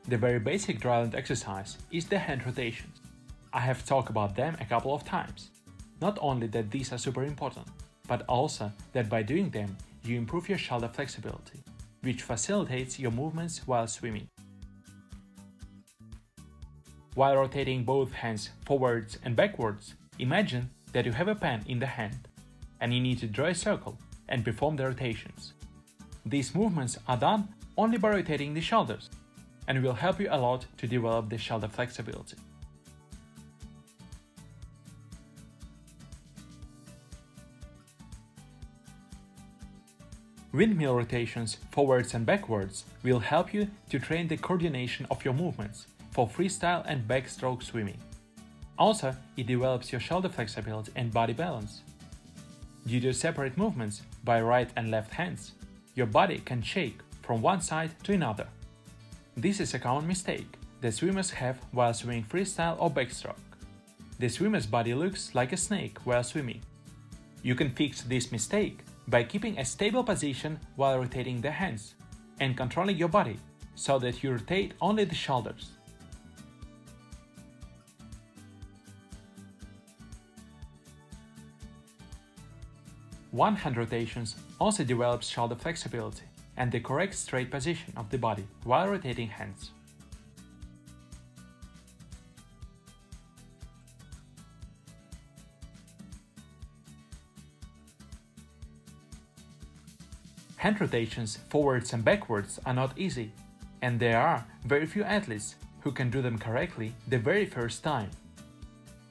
The very basic Dryland exercise is the hand rotations. I have talked about them a couple of times. Not only that these are super important, but also that by doing them you improve your shoulder flexibility, which facilitates your movements while swimming. While rotating both hands forwards and backwards, imagine that you have a pen in the hand and you need to draw a circle and perform the rotations. These movements are done only by rotating the shoulders and will help you a lot to develop the shoulder flexibility. Windmill rotations forwards and backwards will help you to train the coordination of your movements for freestyle and backstroke swimming. Also, it develops your shoulder flexibility and body balance. Due to separate movements by right and left hands, your body can shake from one side to another. This is a common mistake that swimmers have while swimming freestyle or backstroke. The swimmer's body looks like a snake while swimming. You can fix this mistake by keeping a stable position while rotating the hands and controlling your body so that you rotate only the shoulders. One-hand rotations also develops shoulder flexibility and the correct straight position of the body while rotating hands. Hand rotations forwards and backwards are not easy, and there are very few athletes who can do them correctly the very first time.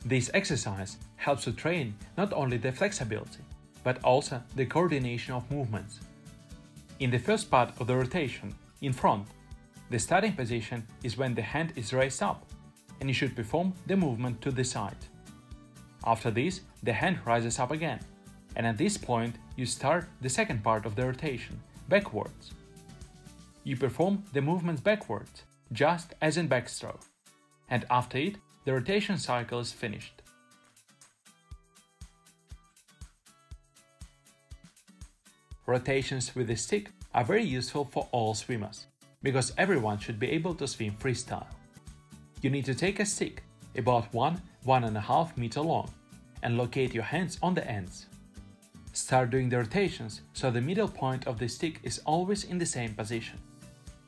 This exercise helps to train not only the flexibility, but also the coordination of movements. In the first part of the rotation, in front, the starting position is when the hand is raised up, and you should perform the movement to the side. After this, the hand rises up again, and at this point you start the second part of the rotation, backwards. You perform the movements backwards, just as in backstroke, and after it, the rotation cycle is finished. Rotations with a stick are very useful for all swimmers, because everyone should be able to swim freestyle. You need to take a stick about 1–1.5 meters long and locate your hands on the ends. Start doing the rotations so the middle point of the stick is always in the same position,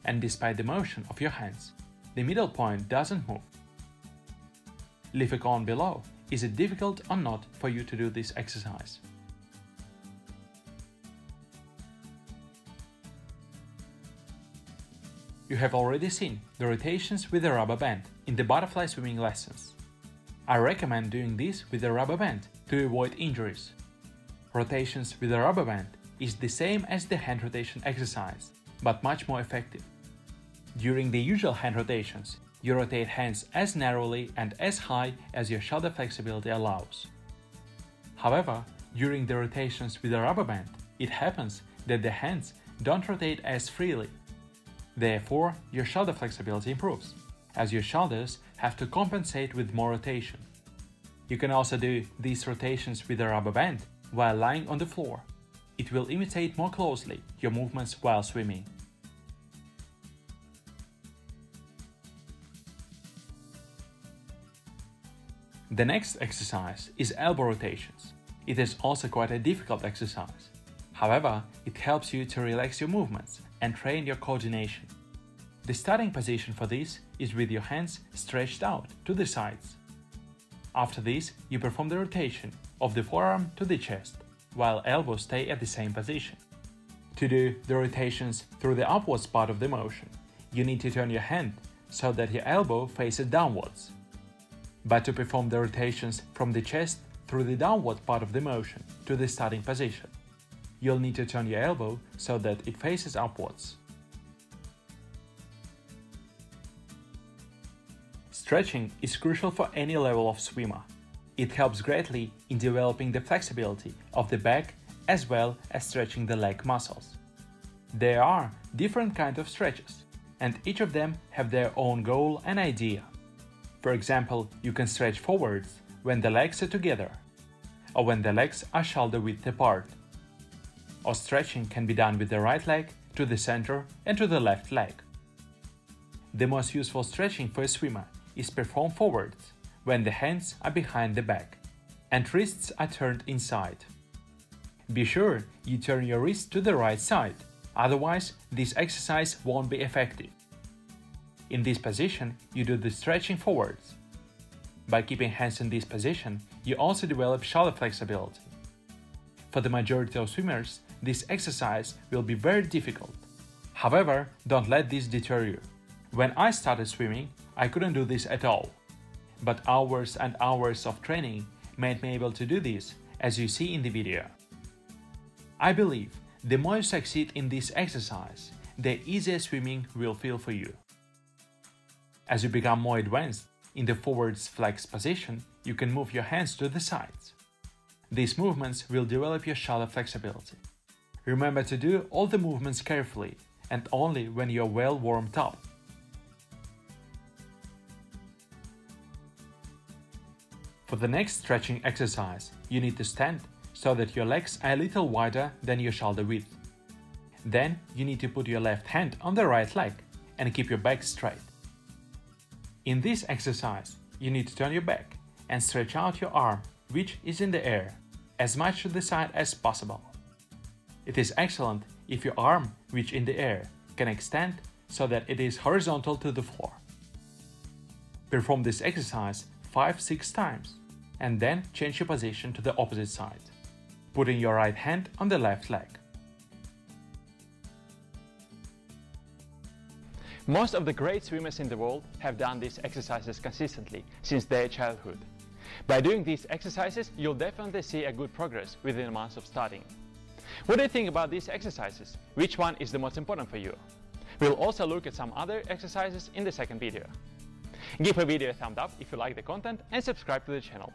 and despite the motion of your hands, the middle point doesn't move. Leave a comment below, is it difficult or not for you to do this exercise? You have already seen the rotations with a rubber band in the butterfly swimming lessons. I recommend doing this with a rubber band to avoid injuries. Rotations with a rubber band is the same as the hand rotation exercise, but much more effective. During the usual hand rotations, you rotate hands as narrowly and as high as your shoulder flexibility allows. However, during the rotations with a rubber band, it happens that the hands don't rotate as freely. Therefore, your shoulder flexibility improves, as your shoulders have to compensate with more rotation. You can also do these rotations with a rubber band while lying on the floor. It will imitate more closely your movements while swimming. The next exercise is elbow rotations. It is also quite a difficult exercise. However, it helps you to relax your movements and train your coordination. The starting position for this is with your hands stretched out to the sides. After this, you perform the rotation of the forearm to the chest, while elbows stay at the same position. To do the rotations through the upwards part of the motion, you need to turn your hand so that your elbow faces downwards. But to perform the rotations from the chest through the downward part of the motion to the starting position, you'll need to turn your elbow so that it faces upwards. Stretching is crucial for any level of swimmer. It helps greatly in developing the flexibility of the back as well as stretching the leg muscles. There are different kinds of stretches, and each of them have their own goal and idea. For example, you can stretch forwards when the legs are together, or when the legs are shoulder width apart. Or stretching can be done with the right leg to the center and to the left leg. The most useful stretching for a swimmer is performed forwards, when the hands are behind the back and wrists are turned inside. Be sure you turn your wrist to the right side, otherwise this exercise won't be effective. In this position, you do the stretching forwards. By keeping hands in this position, you also develop shoulder flexibility. For the majority of swimmers, this exercise will be very difficult. However, don't let this deter you. When I started swimming, I couldn't do this at all. But hours and hours of training made me able to do this, as you see in the video. I believe the more you succeed in this exercise, the easier swimming will feel for you. As you become more advanced in the forwards flex position, you can move your hands to the sides. These movements will develop your shoulder flexibility. Remember to do all the movements carefully and only when you're well warmed up. For the next stretching exercise, you need to stand so that your legs are a little wider than your shoulder width. Then you need to put your left hand on the right leg and keep your back straight. In this exercise, you need to turn your back and stretch out your arm, which is in the air, as much to the side as possible. It is excellent if your arm, which in the air, can extend so that it is horizontal to the floor. Perform this exercise 5-6 times and then change your position to the opposite side, putting your right hand on the left leg. Most of the great swimmers in the world have done these exercises consistently since their childhood. By doing these exercises, you'll definitely see a good progress within months of starting. What do you think about these exercises? Which one is the most important for you? We'll also look at some other exercises in the second video. Give a video a thumbs up if you like the content and subscribe to the channel.